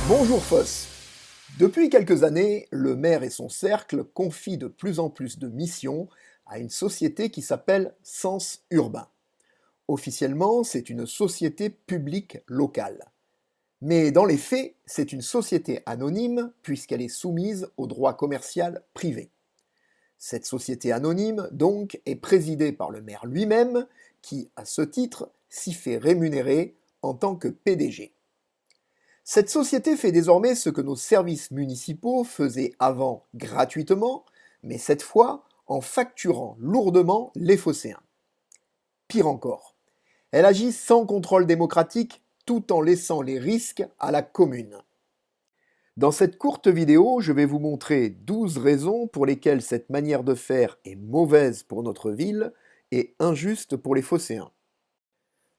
Bonjour Foss. Depuis quelques années, le maire et son cercle confient de plus en plus de missions à une société qui s'appelle Sens Urbain. Officiellement, c'est une société publique locale. Mais dans les faits, c'est une société anonyme puisqu'elle est soumise au droit commercial privé. Cette société anonyme, donc, est présidée par le maire lui-même qui, à ce titre, s'y fait rémunérer en tant que PDG. Cette société fait désormais ce que nos services municipaux faisaient avant gratuitement, mais cette fois en facturant lourdement les phocéens. Pire encore, elle agit sans contrôle démocratique tout en laissant les risques à la commune. Dans cette courte vidéo, je vais vous montrer 12 raisons pour lesquelles cette manière de faire est mauvaise pour notre ville et injuste pour les phocéens.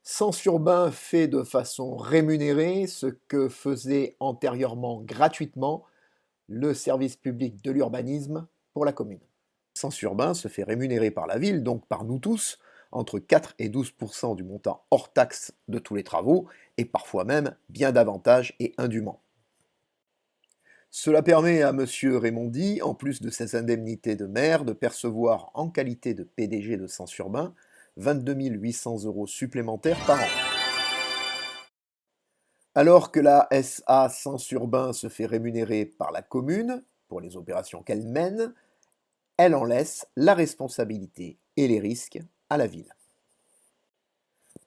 Sens Urbain fait de façon rémunérée ce que faisait antérieurement gratuitement le service public de l'urbanisme pour la commune. Sens Urbain se fait rémunérer par la ville, donc par nous tous, entre 4 et 12% du montant hors taxe de tous les travaux, et parfois même bien davantage et indûment. Cela permet à M. Raymondi, en plus de ses indemnités de maire, de percevoir en qualité de PDG de Sens Urbain 22 800 € supplémentaires par an. Alors que la SA Sens Urbain se fait rémunérer par la commune pour les opérations qu'elle mène, elle en laisse la responsabilité et les risques à la ville.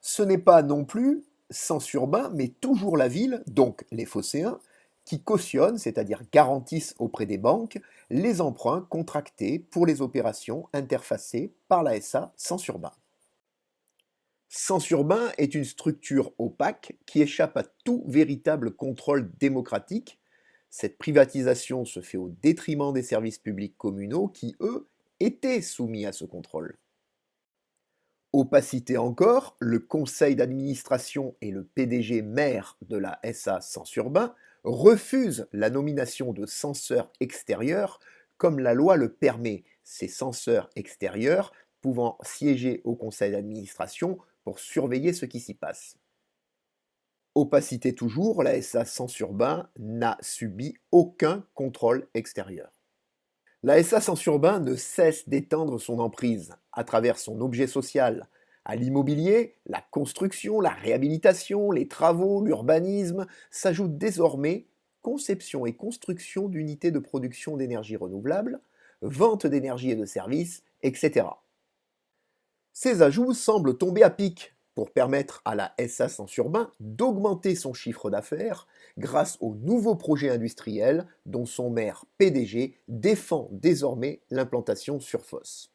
Ce n'est pas non plus Sens Urbain, mais toujours la ville, donc les phocéens, qui cautionnent, c'est-à-dire garantissent auprès des banques, les emprunts contractés pour les opérations interfacées par la SA Sens Urbain. Sens Urbain est une structure opaque qui échappe à tout véritable contrôle démocratique. Cette privatisation se fait au détriment des services publics communaux qui, eux, étaient soumis à ce contrôle. Opacité encore, le conseil d'administration et le PDG maire de la SA Sens Urbain refusent la nomination de censeurs extérieurs comme la loi le permet, ces censeurs extérieurs pouvant siéger au conseil d'administration pour surveiller ce qui s'y passe. Opacité toujours, la SA Sens Urbain n'a subi aucun contrôle extérieur. La SA Sens Urbain ne cesse d'étendre son emprise à travers son objet social, à l'immobilier, la construction, la réhabilitation, les travaux, l'urbanisme, s'ajoutent désormais conception et construction d'unités de production d'énergie renouvelable, vente d'énergie et de services, etc. Ces ajouts semblent tomber à pic pour permettre à la SA Sens Urbain d'augmenter son chiffre d'affaires grâce aux nouveaux projets industriels dont son maire PDG défend désormais l'implantation sur Foss.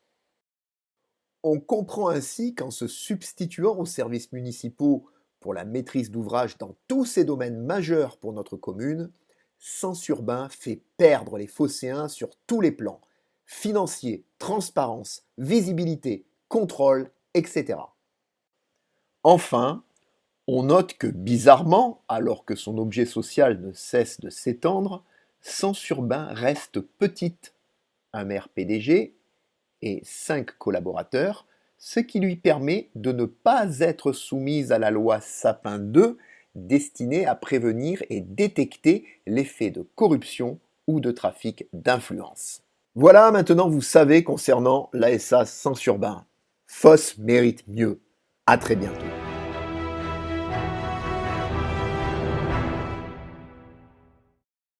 On comprend ainsi qu'en se substituant aux services municipaux pour la maîtrise d'ouvrage dans tous ces domaines majeurs pour notre commune, Sens Urbain fait perdre les phocéens sur tous les plans, financier, transparence, visibilité, contrôle, etc. Enfin, on note que bizarrement, alors que son objet social ne cesse de s'étendre, Sens Urbain reste petite, un maire PDG et 5 collaborateurs, ce qui lui permet de ne pas être soumise à la loi Sapin 2 destinée à prévenir et détecter les faits de corruption ou de trafic d'influence. Voilà, maintenant vous savez concernant l'ASA Sens Urbain. Foss mérite mieux. À très bientôt.